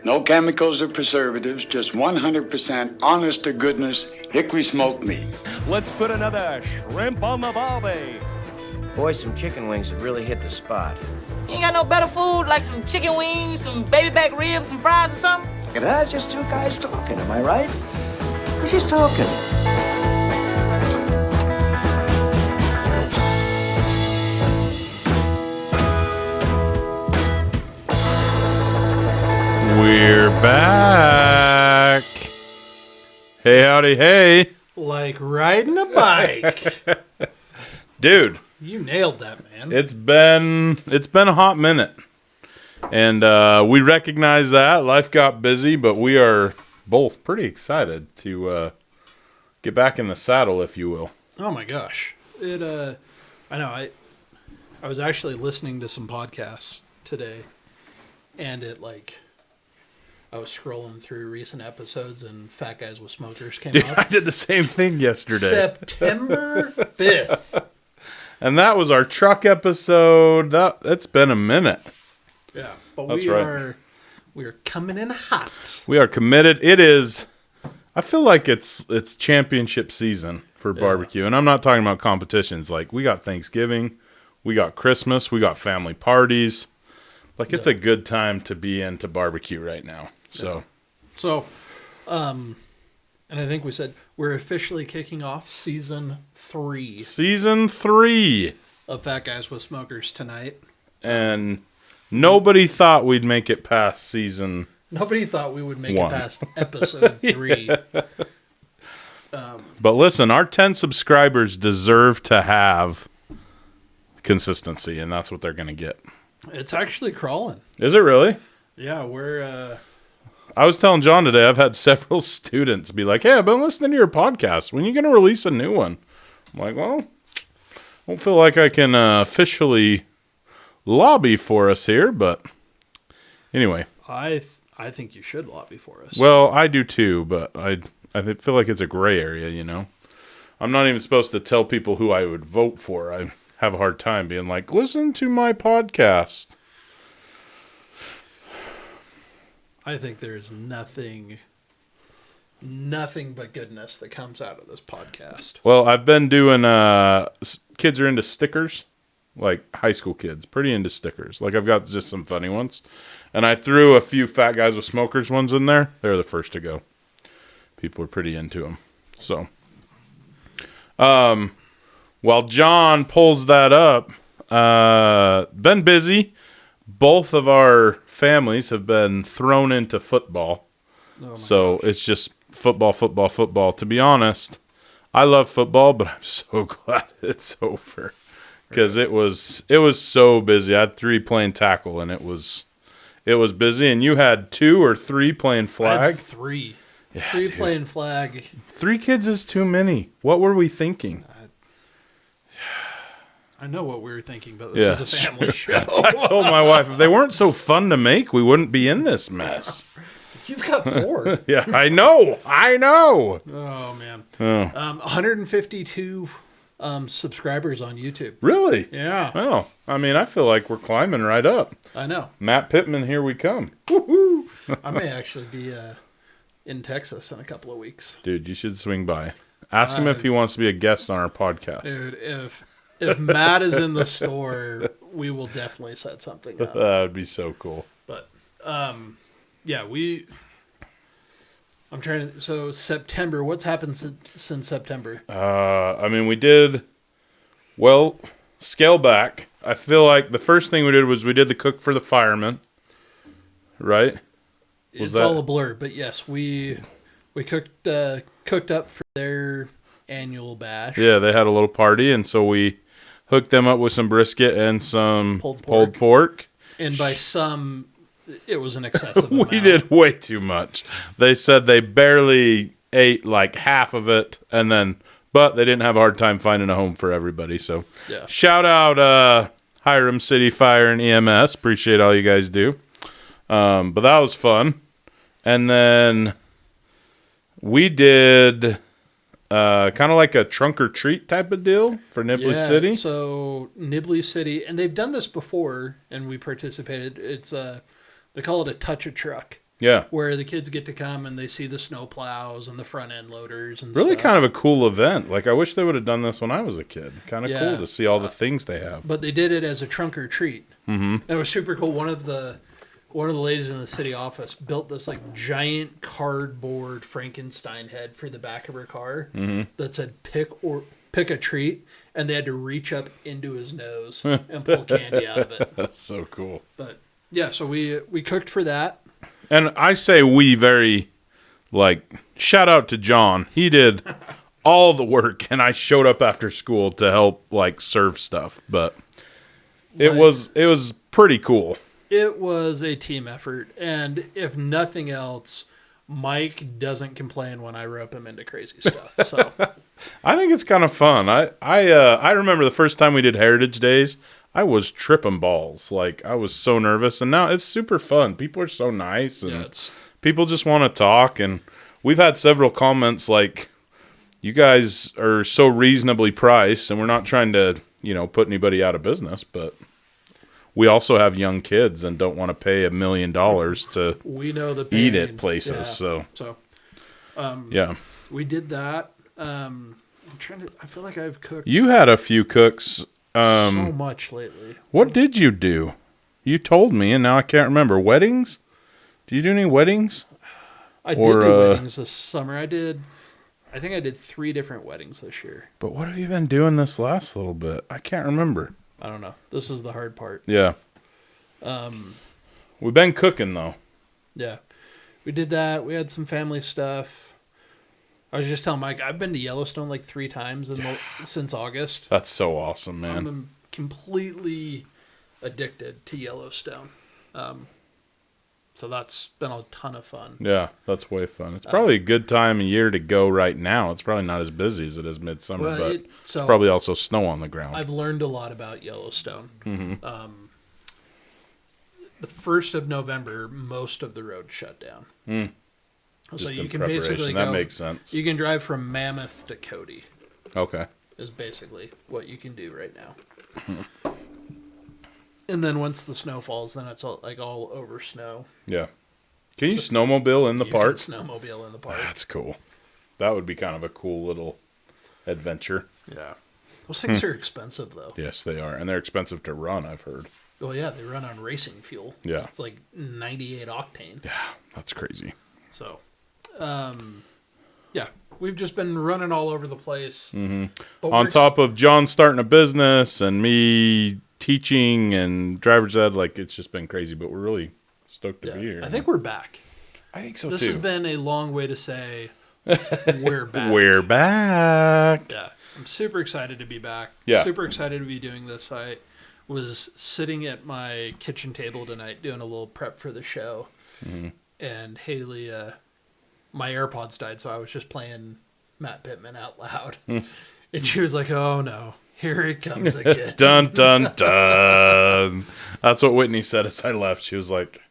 No chemicals or preservatives, just 100% honest to goodness hickory smoked meat. Let's put another shrimp on the barbie. Boy, some chicken wings have really hit the spot. You ain't got no better food, like some chicken wings, some baby back ribs, some fries or something? That's just two guys talking, am I right? We're just talking. We're back. Hey, howdy, hey. Like riding a bike. Dude. You nailed that, man. It's been a hot minute. And we recognize that. Life got busy, but we are both pretty excited to get back in the saddle, if you will. Oh my gosh. I know I was actually listening to some podcasts today, and I was scrolling through recent episodes, and Fat Guys with Smokers came Dude, up. I did the same thing yesterday. September 5th. And that was our truck episode. It's been a minute. Yeah, but That's we right. are coming in hot. We are committed. It is. I feel like it's championship season for barbecue, and I'm not talking about competitions. Like, we got Thanksgiving, we got Christmas, we got family parties. Like, it's a good time to be into barbecue right now. So, and I think we said we're officially kicking off season 3 season 3 of Fat Guys with Smokers tonight. And nobody thought we'd make it past season. Nobody thought we would make 1. it past episode 3. But listen, our 10 subscribers deserve to have consistency, and that's what they're going to get. It's actually crawling. Is it really? Yeah, we're... I was telling John today, I've had several students be like, hey, I've been listening to your podcast. When are you going to release a new one? I'm like, well, I don't feel like I can officially lobby for us here, but anyway. I think you should lobby for us. Well, I do too, but I feel like it's a gray area, you know? I'm not even supposed to tell people who I would vote for. I have a hard time being like, listen to my podcast. I think there's nothing but goodness that comes out of this podcast. Well, I've been doing, kids are into stickers, like high school kids, pretty into stickers. Like, I've got just some funny ones. And I threw a few Fat Guys with Smokers ones in there. They're the first to go. People are pretty into them. So, while John pulls that up, been busy. Both of our families have been thrown into football. So it's just football. To be honest, I love football, but I'm so glad it's over. Because it was so busy. I had 3 playing tackle, and it was busy. And you had 2 or 3 playing flag? I had 3. Yeah, 3 dude. playing flag. 3 kids is too many. What were we thinking? I know what we were thinking, but this is a family show. I told my wife, if they weren't so fun to make, we wouldn't be in this mess. You've got 4. Yeah, I know. Oh, man. 152 subscribers on YouTube. Really? Yeah. Well, I mean, I feel like we're climbing right up. I know. Matt Pittman, here we come. Woo-hoo. I may actually be in Texas in a couple of weeks. Dude, you should swing by. Ask him if he wants to be a guest on our podcast. Dude, if Matt is in the store, we will definitely set something up. That would be so cool. But, yeah, I'm trying to... So, September, what's happened since September? I mean, we did... Well, scale back. I feel like the first thing we did was we did the Cook for the Firemen. Right? It's all a blur, but yes, we cooked up for their annual bash. Yeah, they had a little party, and so we hooked them up with some brisket and some pulled pork. And by some, it was an excessive amount. We did way too much. They said they barely ate like half of it, but they didn't have a hard time finding a home for everybody. So yeah. Shout out Hiram City Fire and EMS. Appreciate all you guys do. But that was fun. And then we did kind of like a trunk or treat type of deal for Nibley City. So Nibley City, and they've done this before, and we participated. It's they call it a touch a truck. Yeah. where the kids get to come and they see the snow plows and the front end loaders and Really stuff. kind of a cool event. Like, I wish they would have done this when I was a kid. Kind of Yeah. cool to see all the things they have. But they did it as a trunk or treat. Mm-hmm. It was super cool. One of the ladies in the city office built this like giant cardboard Frankenstein head for the back of her car that said pick a treat, and they had to reach up into his nose and pull candy out of it. That's so cool. But yeah, so we cooked for that. And I say we very, like, shout out to John. He did all the work, and I showed up after school to help, like, serve stuff. But it was pretty cool. It was a team effort, and if nothing else, Mike doesn't complain when I rope him into crazy stuff. So I think it's kind of fun. I remember the first time we did Heritage Days, I was tripping balls. Like, I was so nervous, and now it's super fun. People are so nice, and people just want to talk. And we've had several comments like, you guys are so reasonably priced, and we're not trying to, put anybody out of business, but we also have young kids and don't want to pay $1 million to we know the pain. eat at places. Yeah. So yeah, we did that. I'm trying to. I feel like I've cooked you had a few cooks. so much lately. What did you do? You told me, and now I can't remember. Weddings? Did you do any weddings? I did do weddings this summer. I think I did 3 different weddings this year. But what have you been doing this last little bit? I can't remember. I don't know. This is the hard part. Yeah. We've been cooking, though. Yeah. We did that. We had some family stuff. I was just telling Mike, I've been to Yellowstone like 3 times since August. That's so awesome, man. I'm completely addicted to Yellowstone. So that's been a ton of fun. Yeah, that's way fun. It's probably a good time of year to go right now. It's probably not as busy as it is midsummer, but it's probably also snow on the ground. I've learned a lot about Yellowstone. Mm-hmm. The 1st of November, most of the roads shut down. So Just you in can preparation. basically That go, makes sense. You can drive from Mammoth to Cody. Okay. Is basically what you can do right now. And then once the snow falls, then it's all over snow. Yeah. Can you snowmobile in the park? You can snowmobile in the park. That's cool. That would be kind of a cool little adventure. Yeah. Those things are expensive, though. Yes, they are. And they're expensive to run, I've heard. Oh, yeah. They run on racing fuel. Yeah. It's like 98 octane. Yeah, that's crazy. So, yeah. We've just been running all over the place. Mm-hmm. On top of John starting a business and me teaching and driver's ed, like, it's just been crazy, but we're really stoked to be here. I think we're back. I think so, This too. has been a long way to say we're back. We're back. Yeah. I'm super excited to be back. Yeah. Super excited to be doing this. I was sitting at my kitchen table tonight doing a little prep for the show. And Haley, my AirPods died, so I was just playing Matt Pittman out loud. And she was like, oh, no. Here it comes again. Dun, dun, dun. That's what Whitney said as I left. She was like,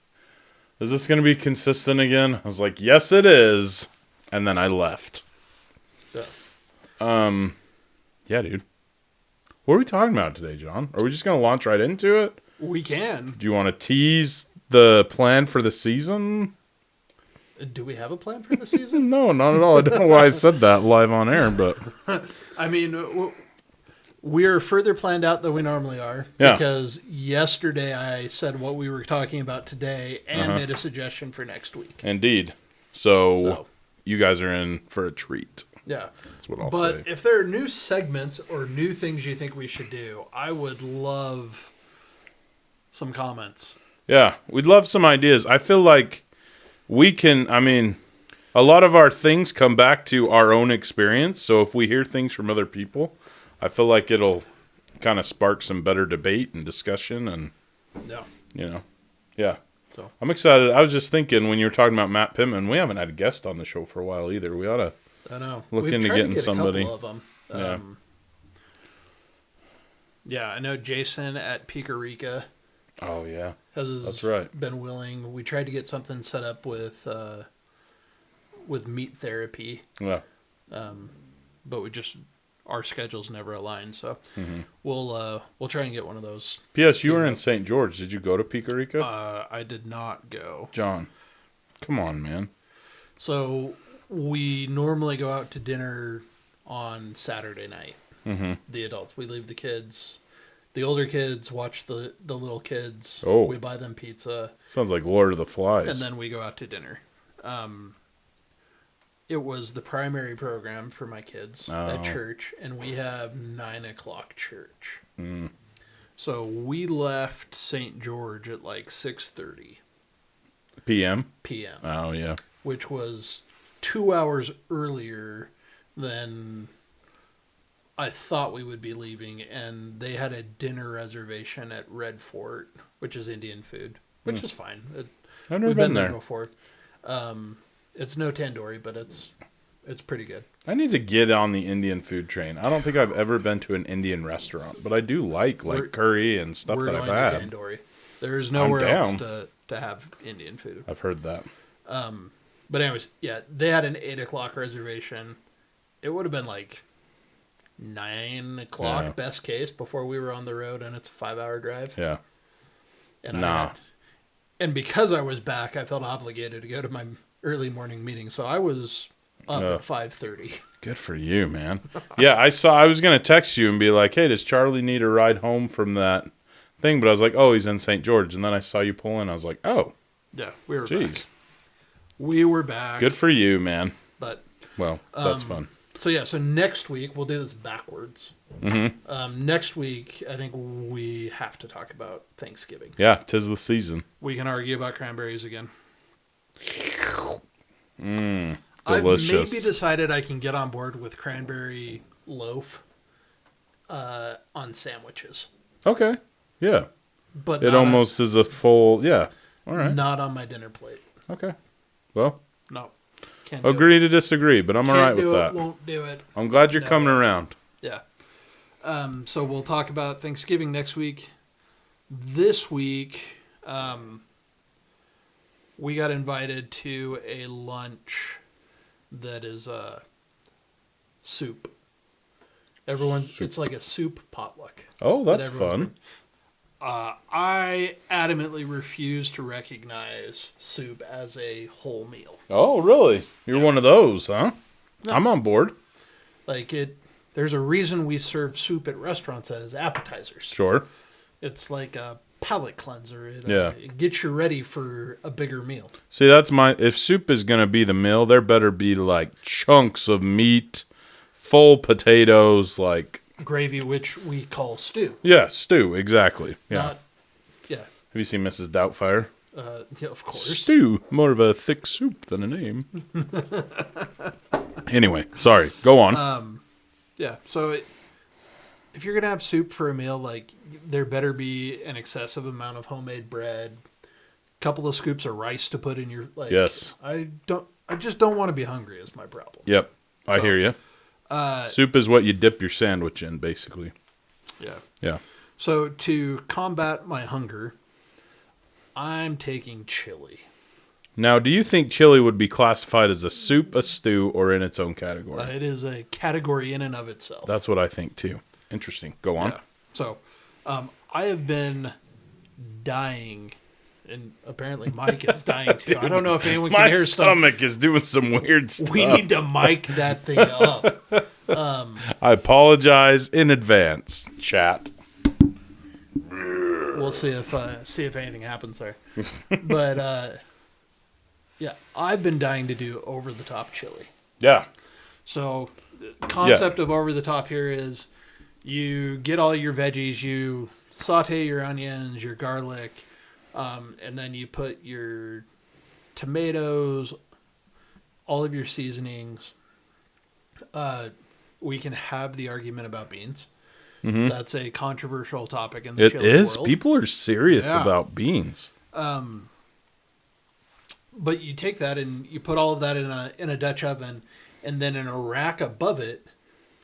is this going to be consistent again? I was like, yes, it is. And then I left. Yeah. Yeah, dude. What are we talking about today, John? Are we just going to launch right into it? We can. Do you want to tease the plan for the season? Do we have a plan for the season? No, not at all. I don't know why I said that live on air, but... I mean... We're further planned out than we normally are. Yeah. Because yesterday I said what we were talking about today and made a suggestion for next week. Indeed. So you guys are in for a treat. Yeah. That's what I'll But say. if there are new segments or new things you think we should do, I would love some comments. Yeah, we'd love some ideas. I feel like we can, a lot of our things come back to our own experience. So if we hear things from other people, I feel like it'll kind of spark some better debate and discussion and, yeah. So. I'm excited. I was just thinking when you were talking about Matt Pittman, we haven't had a guest on the show for a while either. We ought to look into getting somebody. A couple of them. Yeah, I know Jason at Pico Oh, yeah. has been willing. We tried to get something set up with meat therapy. Yeah. But our schedules never align, so we'll try and get one of those. P.S. You were in St. George. Did you go to Pico Rico? I did not go. John, Come on, man. So we normally go out to dinner on Saturday night. Mm-hmm. The adults. We leave the kids. The older kids watch the little kids. Oh. We buy them pizza. Sounds like Lord of the Flies. And then we go out to dinner. It was the primary program for my kids at church, and we have 9 o'clock church. Mm. So we left St. George at like 6:30 PM? p.m., Oh, yeah. which was 2 hours earlier than I thought we would be leaving, and they had a dinner reservation at Red Fort, which is Indian food, which is fine. I've never We've been there there. before. It's no tandoori, but it's pretty good. I need to get on the Indian food train. I don't think I've ever been to an Indian restaurant, but I do like curry and stuff We're that I've going had. to tandoori. There's nowhere else down. to have Indian food. I've heard that. But anyways, yeah, they had an 8 o'clock reservation. It would have been like 9 o'clock, Yeah. best case, before we were on the road, and it's a 5-hour drive. Yeah. And Nah. and because I was back, I felt obligated to go to my early morning meeting, so I was up at 5:30. Good for you, man. Yeah, I was going to text you and be like, hey, does Charlie need a ride home from that thing? But I was like, oh, he's in St. George. And then I saw you pull in. I was like, oh, Yeah, we were jeez. back. We were back. Good for you, man. But Well, that's fun. so yeah, so next week we'll do this backwards. Mm-hmm. Next week, I think we have to talk about Thanksgiving. Yeah, 'tis the season. We can argue about cranberries again. I've Delicious. maybe decided I can get on board with cranberry loaf on sandwiches, Okay. Yeah. but It almost is a full, yeah. All right. not on my dinner plate. Okay. Well, No, can't do agree to disagree, but I'm it. all right Can't with do that. it, won't do it. I'm glad you're No. coming around. Yeah. So we'll talk about Thanksgiving next week. This week, we got invited to a lunch that is soup. It's like a soup potluck. Oh, that that's everyone's fun. I adamantly refuse to recognize soup as a whole meal. Oh, really? You're one of those, huh? No. I'm on board. Like there's a reason we serve soup at restaurants as appetizers. Sure. It's like a palate cleanser. It gets you ready for a bigger meal. See, if soup is going to be the meal, there better be like chunks of meat, full potatoes, like... Gravy, which we call stew. Yeah, stew, exactly. Yeah. Yeah. Have you seen Mrs. Doubtfire? Yeah, of course. Stew, more of a thick soup than a name. Anyway, sorry, go on. Yeah, so if you're going to have soup for a meal, like, there better be an excessive amount of homemade bread, a couple of scoops of rice to put in your, like... Yes. I just don't want to be hungry is my problem. Yep, I So, hear you. Soup is what you dip your sandwich in, basically. Yeah. Yeah. So to combat my hunger, I'm taking chili. Now, do you think chili would be classified as a soup, a stew, or in its own category? It is a category in and of itself. That's what I think, too. Interesting. Go on. Yeah. So I have been dying, and apparently Mike is dying too. I don't know if anyone can My hear stuff. stomach is doing some weird stuff. We need to mic that thing up. I apologize in advance, chat. We'll see if anything happens there. But yeah, I've been dying to do over the top chili. Yeah. So the concept of over the top here is you get all your veggies, you saute your onions, your garlic, and then you put your tomatoes, all of your seasonings. We can have the argument about beans. Mm-hmm. That's a controversial topic in the It chili is. world. People are serious Yeah. about beans. But you take that and you put all of that in a Dutch oven, and then in a rack above it,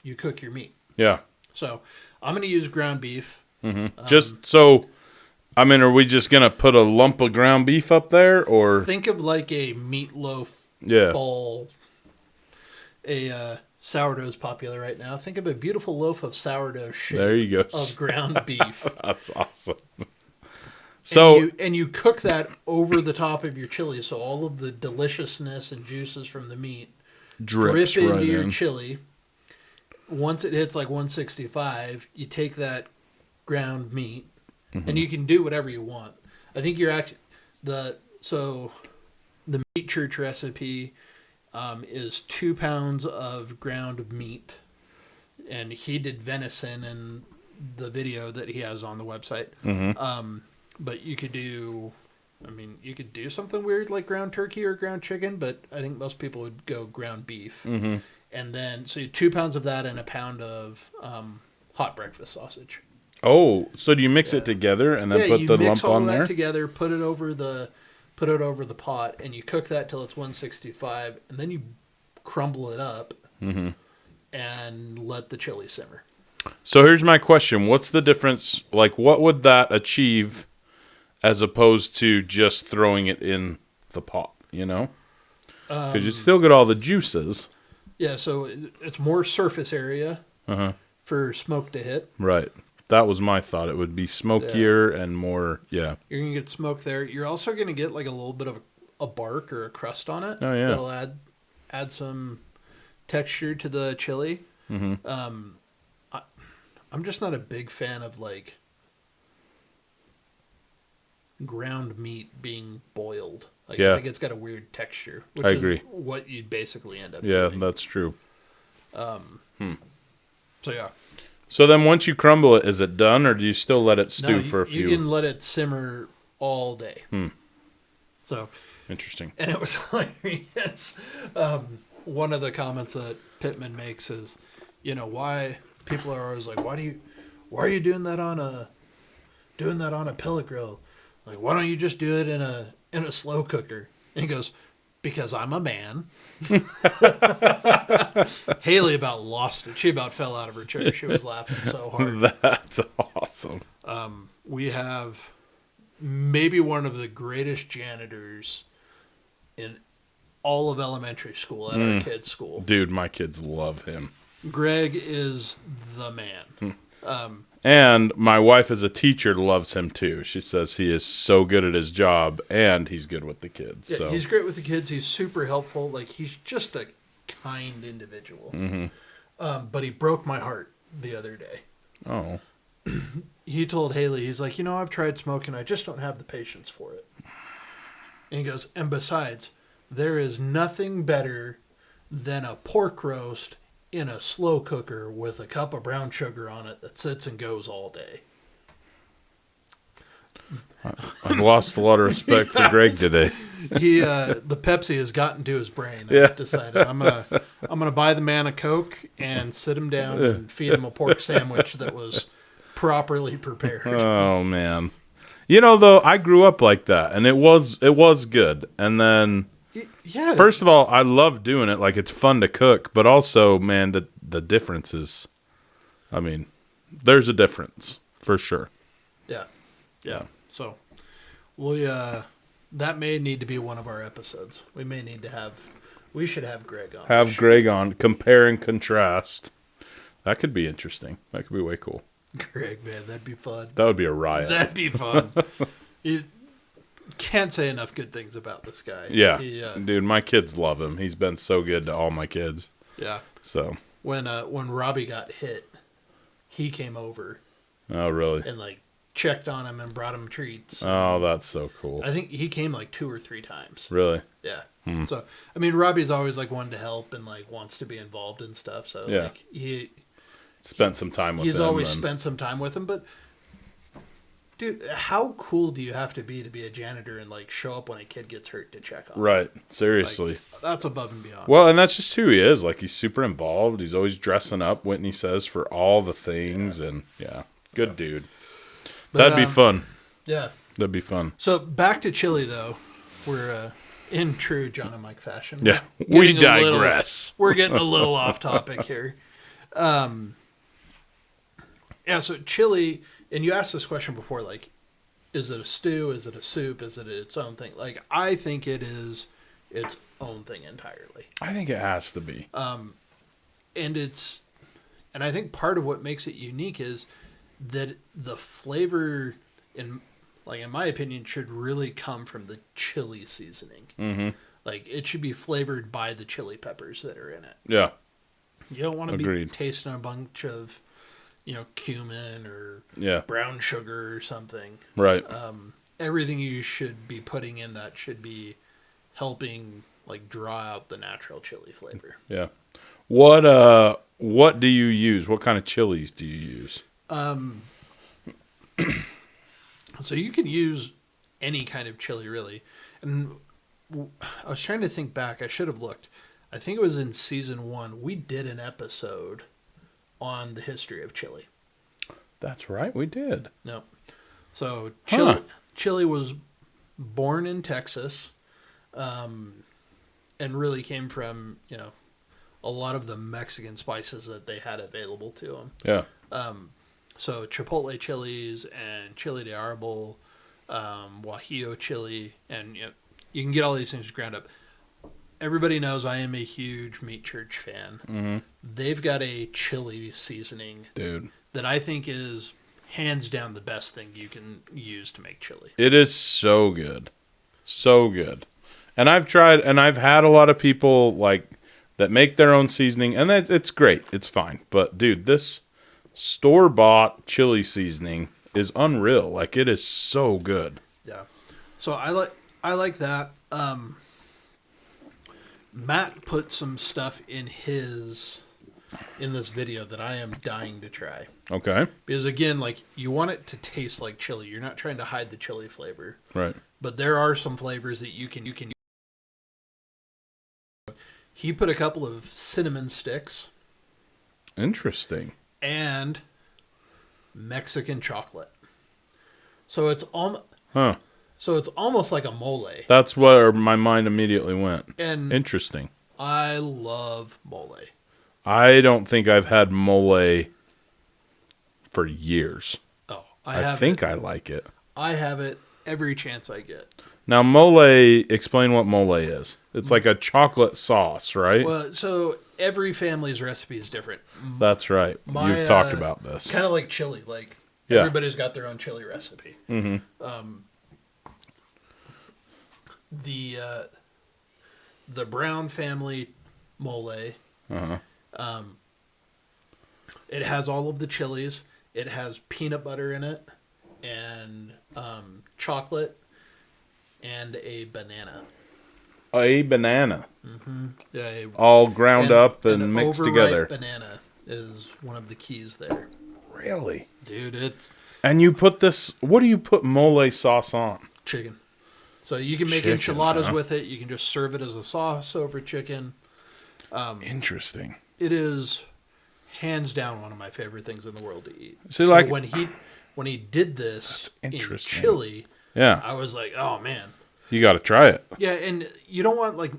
you cook your meat. Yeah. So I'm going to use ground beef. Just so, I mean, are we just going to put a lump of ground beef up there, or? Think of like a meatloaf Yeah. ball. Sourdough's popular right now. Think of a beautiful loaf of sourdough shape There you go. of ground beef. That's awesome. So and you cook that over the top of your chili, so all of the deliciousness and juices from the meat drips drip into right your in. chili. Once it hits like 165, you take that ground meat, and you can do whatever you want. I think you're actually the meat church recipe is 2 pounds of ground meat, and he did venison in the video that he has on the website. But you could do, you could do something weird like ground turkey or ground chicken, but I think most people would go ground beef. And then, so you 2 pounds of that and a pound of hot breakfast sausage. Oh, so do you mix it together and then put you the mix lump all on that there? together, put it over the pot, and you cook that till it's 165, and then you crumble it up and let the chili simmer. So here's my question. What's the difference? Like, what would that achieve as opposed to just throwing it in the pot, you know? Because you still get all the juices. Yeah, so it's more surface area for smoke to hit. Right. That was my thought. It would be smokier and more, yeah. You're going to get smoke there. You're also going to get like a little bit of a bark or a crust on it. Oh, yeah. That'll add some texture to the chili. I'm just not a big fan of like ground meat being boiled. Like, Yeah. I think it's got a weird texture, which I is agree. what you'd basically end up Yeah, doing. that's true. So yeah. So then once you crumble it, is it done or do you still let it stew for a few? You can let it simmer all day. So, Interesting. and it was hilarious. One of the comments that Pittman makes is, why people are always like, why are you doing that on a pellet grill? Like, why don't you just do it in a slow cooker? And he goes, because I'm a man. Haley about lost it. She about fell out of her chair. She was laughing so hard. That's awesome. We have maybe one of the greatest janitors in all of elementary school at our kids' school. Dude, my kids love him. Greg is the man. And my wife as a teacher loves him too. She says he is so good at his job and he's good with the kids. Yeah, So he's great with the kids. He's super helpful. Like, he's just a kind individual. But he broke my heart the other day. Oh. He told Haley, he's like, I've tried smoking. I just don't have the patience for it. And he goes, and besides, there is nothing better than a pork roast in a slow cooker with a cup of brown sugar on it that sits and goes all day. I've lost a lot of respect for Greg today. He the Pepsi has gotten to his brain. Yeah. I've decided I'm gonna buy the man a Coke and sit him down and feed him a pork sandwich that was properly prepared. Oh man. Though I grew up like that and it was good. And then Yeah. first of all, I love doing it. Like, it's fun to cook, but also, man, the difference is, there's a difference for sure. Yeah. So that may need to be one of our episodes. We should have Greg on. Have Greg on, compare and contrast. That could be interesting. That could be way cool. Greg, man, that'd be fun. That would be a riot. That'd be fun. You can't say enough good things about this guy. Yeah. He, Dude, my kids love him. He's been so good to all my kids. yeah. So. When Robbie got hit, he came over Oh, really? and checked on him and brought him treats. Oh, that's so cool. I think he came 2 or 3 times. Really? Yeah. So, Robbie's always one to help and wants to be involved in stuff. So Yeah. he Spent some time with him. he's always and- spent some time with him. But dude, how cool do you have to be a janitor and show up when a kid gets hurt to check on him? Right. Seriously. That's above and beyond. Well, and that's just who he is. He's super involved. He's always dressing up, Whitney says, for all the things. And, good dude. But, That'd be fun. Yeah. That'd be fun. So back to chili though. We're in true John and Mike fashion. Yeah. We're We getting a little- digress. We're getting a little off topic here. Yeah, so chili, and you asked this question before, is it a stew? Is it a soup? Is it its own thing? I think it is its own thing entirely. I think it has to be. And I think part of what makes it unique is that the flavor, in like in my opinion, should really come from the chili seasoning. Mm-hmm. Like it should be flavored by the chili peppers that are in it. Yeah. You don't want to be Agreed. tasting a bunch of, cumin or Yeah. brown sugar or something. Right. Everything you should be putting in that should be helping like draw out the natural chili flavor. Yeah. What do you use? What kind of chilies do you use? So you can use any kind of chili really. And I was trying to think back. I should have looked. I think it was in season 1. We did an episode on the history of chili. That's right, we did. No. So Huh. chili was born in Texas, and really came from, a lot of the Mexican spices that they had available to them. Yeah. So chipotle chilies and chili de árbol, guajillo chili, and you can get all these things ground up. Everybody knows I am a huge Meat Church fan. Mm-hmm. They've got a chili seasoning Dude. that I think is hands down the best thing you can use to make chili. It is so good. So good. And I've tried, and I've had a lot of people like that make their own seasoning, and it's great. It's fine. But dude, this store-bought chili seasoning is unreal. Like it is so good. Yeah. So I like that. Matt put some stuff in this video that I am dying to try. Okay. Because again, like you want it to taste like chili. You're not trying to hide the chili flavor. Right. But there are some flavors that you can He put a couple of cinnamon sticks Interesting. and Mexican chocolate. So it's Huh. almost like a mole. That's where my mind immediately went. And Interesting. I love mole. I don't think I've had mole for years. Oh, I think I like it. I have it every chance I get. Now, mole, explain what mole is. It's like a chocolate sauce, right? Well, so every family's recipe is different. That's right. You've talked about this. Kind of like chili. Like Yeah. everybody's got their own chili recipe. Mm-hmm. The Brown family mole. Uh-huh. It has all of the chilies. It has peanut butter in it, and chocolate, and a banana. A banana. Yeah, All ground up and an mixed overripe together. Banana is one of the keys there, Really? dude. It's And you put this, what do you put mole sauce on? chicken. So you can make Chicken, enchiladas huh? with it. You can just serve it as a sauce over chicken. Interesting. It is hands down one of my favorite things in the world to eat. See, so like- when he did this in interesting. chili, Yeah. I was like, oh man, You got to try it. yeah. And you don't want like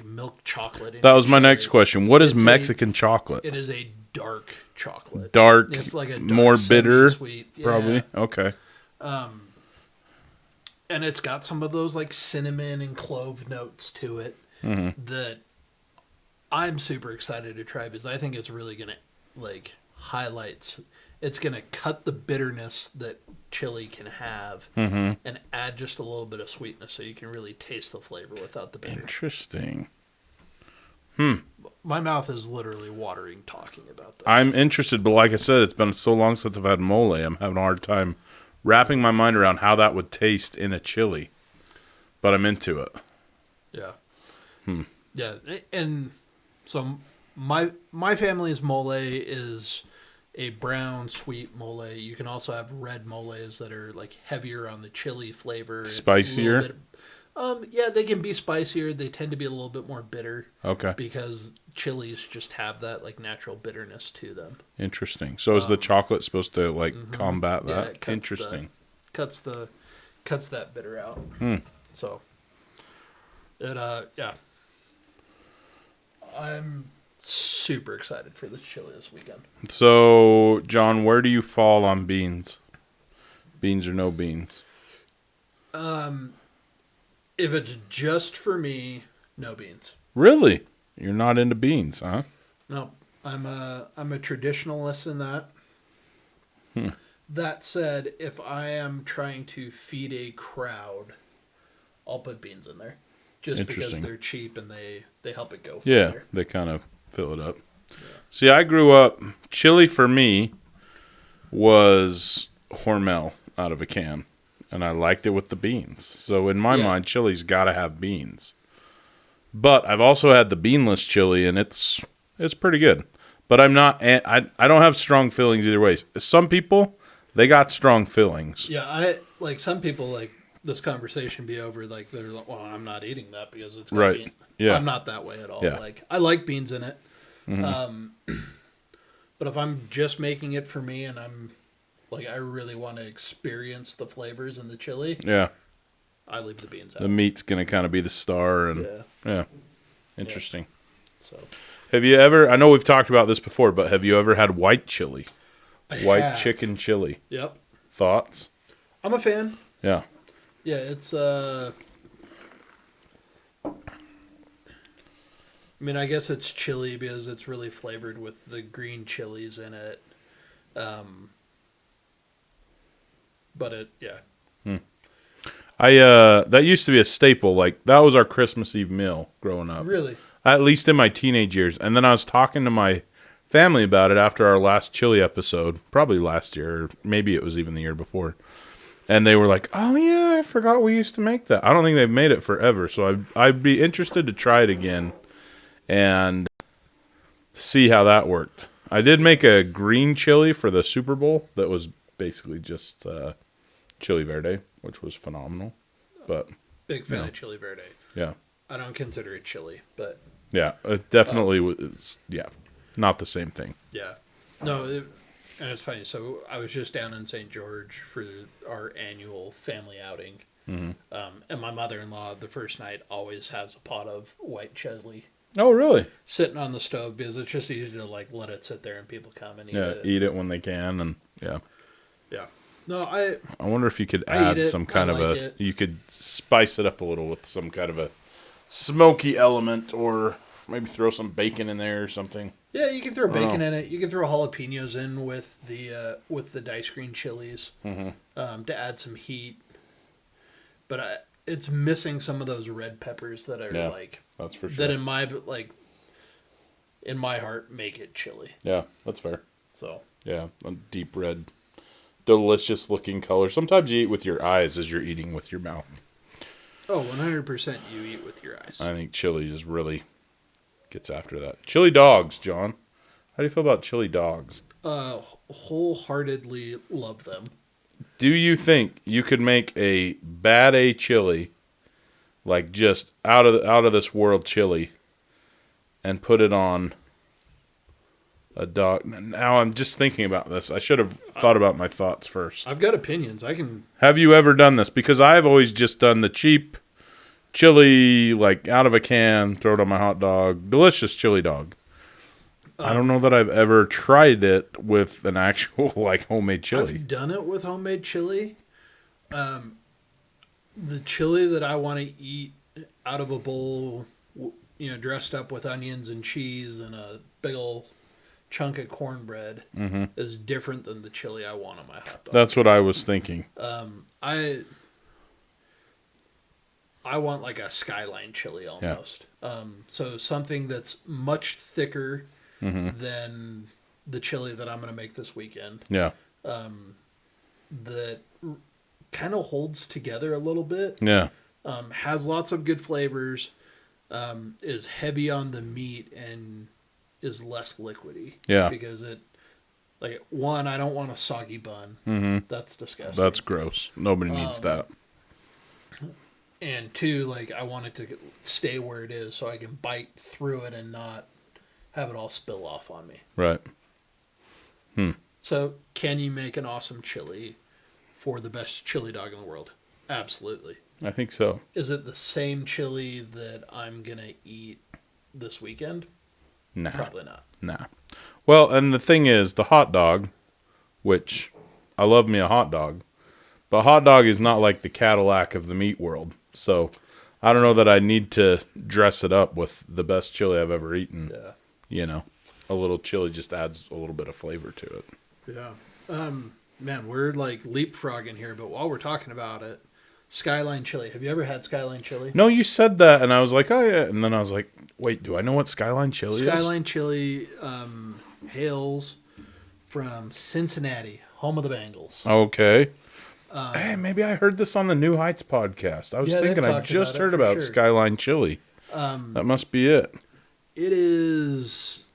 milk chocolate. In That was your my chili. next question. What is It's Mexican chocolate? It is a dark chocolate. Dark, It's like a dark, more bitter, sweet, yeah. probably. Okay. And it's got some of those like cinnamon and clove notes to it that I'm super excited to try because I think it's really gonna like highlights. It's gonna cut the bitterness that chili can have and add just a little bit of sweetness so you can really taste the flavor without the bitter. Interesting. My mouth is literally watering talking about this. I'm interested, but like I said, it's been so long since I've had mole. I'm having a hard time wrapping my mind around how that would taste in a chili. But I'm into it. Yeah. Yeah, and so my family's mole is a brown sweet mole. You can also have red moles that are like heavier on the chili flavor, and a Spicier? little bit- yeah, they can be spicier. They tend to be a little bit more bitter Okay. because chilies just have that like natural bitterness to them. Interesting. So is the chocolate supposed to like combat Yeah, that? it cuts Interesting. cuts that bitter out. So it yeah. I'm super excited for this chili this weekend. So, John, where do you fall on beans? Beans or no beans? If it's just for me, no beans. Really? You're not into beans, huh? No, I'm a traditionalist in that. That said, if I am trying to feed a crowd, I'll put beans in there. Just because Interesting. they're cheap and they help it go Yeah, further. they kind of fill it up. Yeah. See, I grew up, chili for me was Hormel out of a can, and I liked it with the beans. So in my mind, chili's got to have beans. But I've also had the beanless chili, and it's pretty good. But I don't have strong fillings either way. Some people, they got strong fillings. Yeah, I like some people like this conversation be over like they're like, well, I'm not eating that because it's got Right. beans. Yeah. I'm not that way at all. Yeah. Like I like beans in it. But if I'm just making it for me and I'm like I really want to experience the flavors in the chili, Yeah. I leave the beans out. The meat's going to kind of be the star. And Yeah. Interesting. So Have you ever, I know we've talked about this before, but have you ever had white chili? White have. chicken chili. Yep. Thoughts? I'm a fan. Yeah. Yeah, it's I mean, I guess it's chili because it's really flavored with the green chilies in it. But That used to be a staple. Like, that was our Christmas Eve meal growing up. Really? At least in my teenage years. And then I was talking to my family about it after our last chili episode, probably last year, or maybe it was even the year before. And they were like, oh, yeah, I forgot we used to make that. I don't think they've made it forever. So I'd be interested to try it again and see how that worked. I did make a green chili for the Super Bowl that was basically just chili verde, which was phenomenal. But big fan of chili verde. yeah. I don't consider it chili, but Yeah, it definitely was. Yeah, not the same thing. yeah. No, and it's funny. So I was just down in St. George for our annual family outing. And my mother-in-law, the first night, always has a pot of white chili Oh, really? sitting on the stove because it's just easy to like let it sit there and people come and eat Yeah, it. eat it when they can, and yeah. Yeah. No, I wonder if you could I eat add it. some kind I of like a. it. You could spice it up a little with some kind of a smoky element, or maybe throw some bacon in there or something. Yeah, you can throw don't bacon know. in it. You can throw jalapenos in with the diced green chilies to add some heat. But it's missing some of those red peppers that are Yeah, like that's for sure. that in my heart make it chili. Yeah, that's fair. So Yeah, a deep red, delicious looking color. Sometimes you eat with your eyes as you're eating with your mouth. 100% you eat with your eyes. I think chili just really gets after that. Chili dogs, John. How do you feel about chili dogs? Wholeheartedly love them. Do you think you could make a bad A chili, like just out of this world chili, and put it on a dog? Now I'm just thinking about this. I should have thought about my thoughts first. I've got opinions. I can. Have you ever done this? Because I've always just done the cheap chili, like out of a can, throw it on my hot dog. Delicious chili dog. I don't know that I've ever tried it with an actual like homemade chili. I've done it with homemade chili. The chili that I want to eat out of a bowl, dressed up with onions and cheese and a big old chunk of cornbread, is different than the chili I want on my hot dog. That's what I was thinking. I want like a skyline chili almost. So something that's much thicker than the chili that I'm going to make this weekend. Yeah. That kind of holds together a little bit. Yeah. Has lots of good flavors. Is heavy on the meat and is less liquidy. Yeah. Because I don't want a soggy bun. That's disgusting. That's gross. Nobody needs that. And two, I want it to stay where it is so I can bite through it and not have it all spill off on me. Right. So, can you make an awesome chili for the best chili dog in the world? Absolutely. I think so. Is it the same chili that I'm going to eat this weekend? Nah. Probably not. Nah. Well, and the thing is, the hot dog, which I love me a hot dog, but hot dog is not like the Cadillac of the meat world. So I don't know that I need to dress it up with the best chili I've ever eaten. Yeah. A little chili just adds a little bit of flavor to it. Yeah. Man, we're like leapfrogging here, but while we're talking about it, Skyline Chili. Have you ever had Skyline Chili? No, you said that, and I was like, oh yeah, and then I was like, wait, do I know what Skyline Chili is? Skyline Chili hails from Cincinnati, home of the Bengals. Okay. Hey, maybe I heard this on the New Heights podcast. I was thinking I just heard about Skyline Chili. That must be it. It is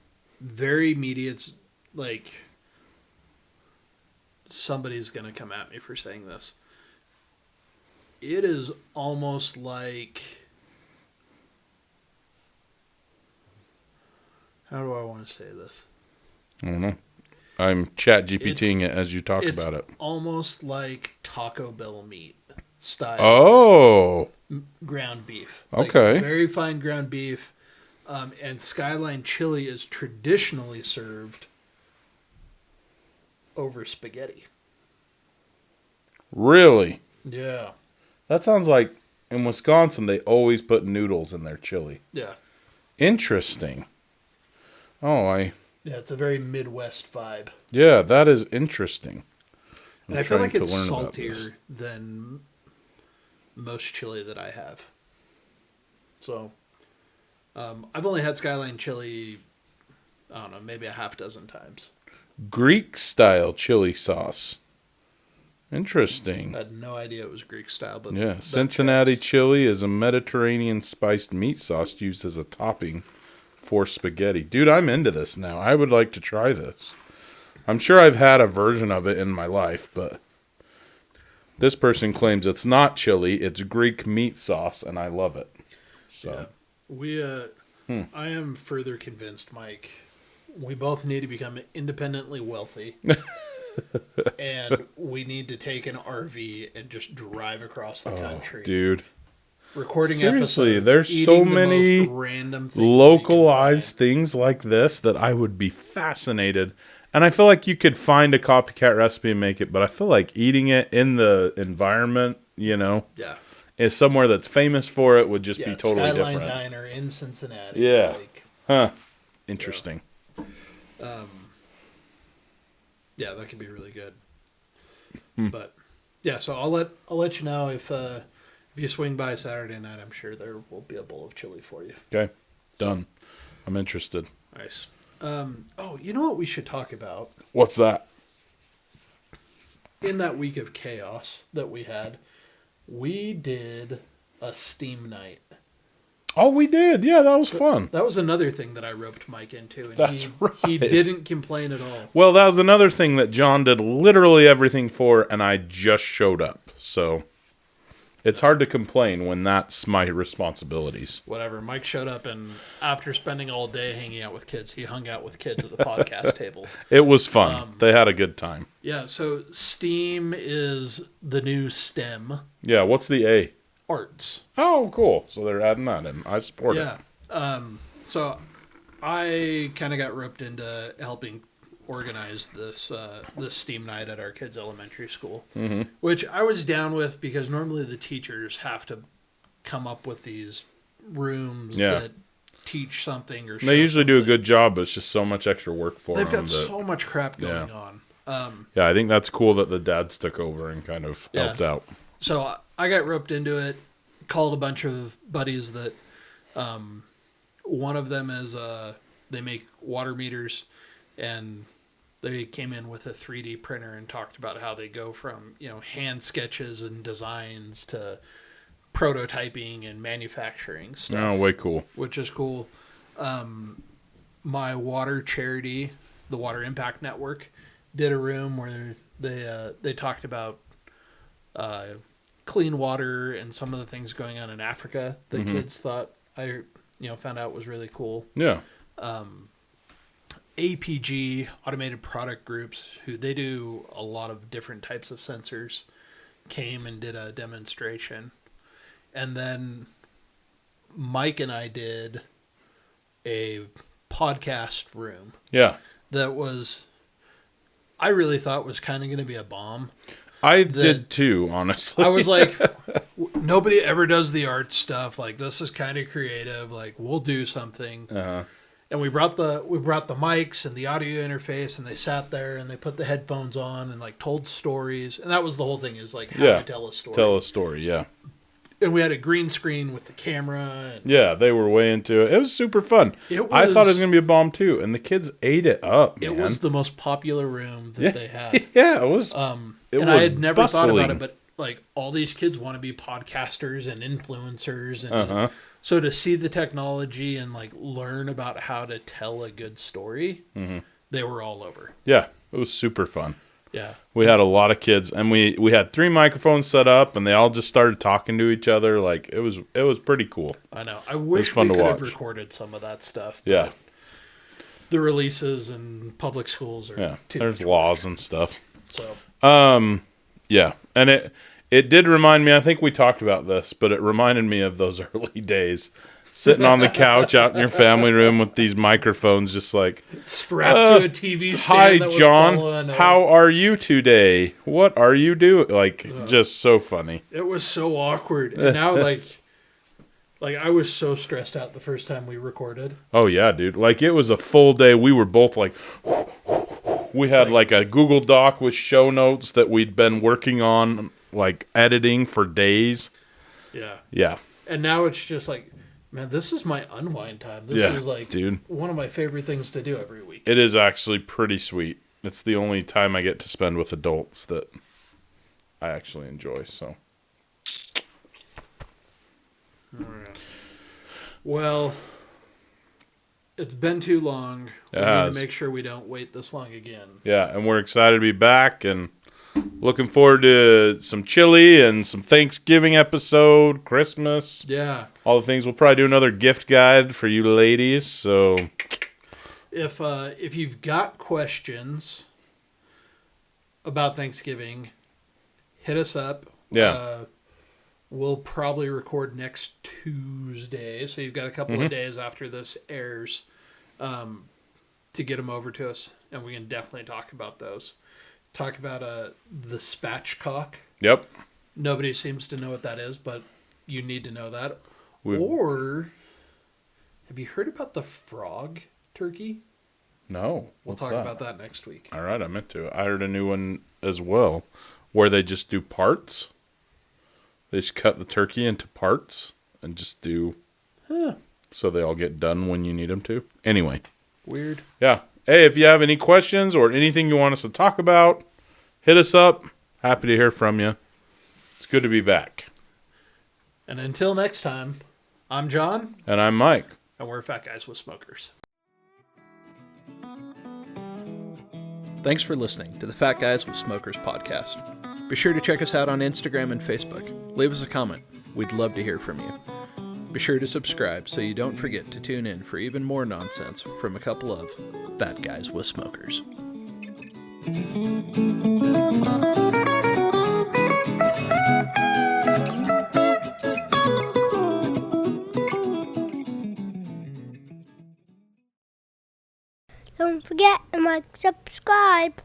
very meaty. It's like somebody's going to come at me for saying this. It is almost like, how do I want to say this? I don't know. I'm chat GPTing it as you talk about it. It's almost like Taco Bell meat style. Oh. Ground beef. Okay. Like very fine ground beef. And Skyline Chili is traditionally served over spaghetti. Really? Yeah. That sounds like in Wisconsin they always put noodles in their chili. Yeah. Interesting. Yeah, it's a very Midwest vibe. Yeah, that is interesting. And I feel like it's saltier than most chili that I have. So, I've only had Skyline Chili, I don't know, maybe a half dozen times. Greek style chili sauce. Interesting. I had no idea it was Greek style, but yeah, Cincinnati chili is a Mediterranean spiced meat sauce used as a topping for spaghetti. Dude, I'm into this now. I would like to try this. I'm sure I've had a version of it in my life, but this person claims it's not chili, it's Greek meat sauce, and I love it. So yeah. I am further convinced, Mike, we both need to become independently wealthy. And we need to take an RV and just drive across the country. Dude. Recording seriously, episodes. There's so many random localized things like this that I would be fascinated. And I feel like you could find a copycat recipe and make it, but I feel like eating it in the environment, is somewhere that's famous for it would just be totally Skyline different. Diner in Cincinnati. Yeah. Interesting. Yeah, that could be really good. But yeah, so I'll let you know if you swing by Saturday night. I'm sure there will be a bowl of chili for you. Okay, done. I'm interested. Nice. You know what we should talk about? What's that? In that week of chaos that we had, we did a Steam night. Oh, we did. Yeah, that was fun. That was another thing that I roped Mike into. And That's right. He didn't complain at all. Well, that was another thing that John did literally everything for, and I just showed up. So it's hard to complain when that's my responsibilities. Whatever. Mike showed up, and after spending all day hanging out with kids, he hung out with kids at the podcast table. It was fun. They had a good time. Yeah, so STEAM is the new STEM. Yeah, what's the A? Arts. Oh, cool. So they're adding that in. I support it. Yeah. So I kind of got roped into helping organize this STEAM night at our kids' elementary school, which I was down with because normally the teachers have to come up with these rooms that teach something or show they usually do a something. good job, but it's just so much extra work for them. They've got so much crap going on. Yeah, I think that's cool that the dads took over and kind of helped out. So I got roped into it, called a bunch of buddies that one of them is they make water meters, and they came in with a 3D printer and talked about how they go from, hand sketches and designs to prototyping and manufacturing stuff. Oh, way cool. Which is cool. My water charity, the Water Impact Network, did a room where they talked about clean water and some of the things going on in Africa that kids thought found out was really cool. Yeah. APG, Automated Product Groups, who they do a lot of different types of sensors, came and did a demonstration. And then Mike and I did a podcast room. Yeah. That I really thought was kind of going to be a bomb. I did too, honestly. I was like, nobody ever does the art stuff. Like, this is kind of creative. Like, we'll do something. And we brought the mics and the audio interface, and they sat there and they put the headphones on and like told stories. And that was the whole thing, is like how to tell a story. Tell a story, yeah. And we had a green screen with the camera. And yeah, they were way into it. It was super fun. I thought it was going to be a bomb too, and the kids ate it up, man. It was the most popular room that they had. Yeah, it was. And I had never thought about it, but like all these kids want to be podcasters and influencers, and so to see the technology and like learn about how to tell a good story, they were all over. Yeah, it was super fun. Yeah, we had a lot of kids, and we had 3 microphones set up, and they all just started talking to each other. Like it was pretty cool. I know. I wish we could have recorded some of that stuff. Yeah, the releases in public schools are there's laws and stuff. So yeah, and it did remind me. I think we talked about this, but it reminded me of those early days. Sitting on the couch out in your family room with these microphones, just like strapped to a TV stand. Hi, John. How are you today? What are you doing? Like, just so funny. It was so awkward, and now like I was so stressed out the first time we recorded. Oh yeah, dude! Like it was a full day. We were both like, we had like a Google Doc with show notes that we'd been working on, like editing for days. Yeah. Yeah. And now it's just like, man, this is my unwind time. This is like, dude, one of my favorite things to do every week. It is actually pretty sweet. It's the only time I get to spend with adults that I actually enjoy. So, well, it's been too long. We need to make sure we don't wait this long again. Yeah, and we're excited to be back and looking forward to some chili and some Thanksgiving episode, Christmas. Yeah. All the things. We'll probably do another gift guide for you ladies. So if you've got questions about Thanksgiving, hit us up. Yeah. We'll probably record next Tuesday, so you've got a couple of days after this airs to get them over to us, and we can definitely talk about those. Talk about the spatchcock. Yep. Nobody seems to know what that is, but you need to know that. Or have you heard about the frog turkey? No. We'll talk about that next week. All right, I meant to. I heard a new one as well, where they just do parts. They just cut the turkey into parts and just do, so they all get done when you need them to. Anyway. Weird. Yeah. Hey, if you have any questions or anything you want us to talk about, hit us up. Happy to hear from you. It's good to be back. And until next time, I'm John. And I'm Mike. And we're Fat Guys with Smokers. Thanks for listening to the Fat Guys with Smokers podcast. Be sure to check us out on Instagram and Facebook. Leave us a comment. We'd love to hear from you. Be sure to subscribe so you don't forget to tune in for even more nonsense from a couple of Fat Guys with Smokers. Don't forget to like, subscribe.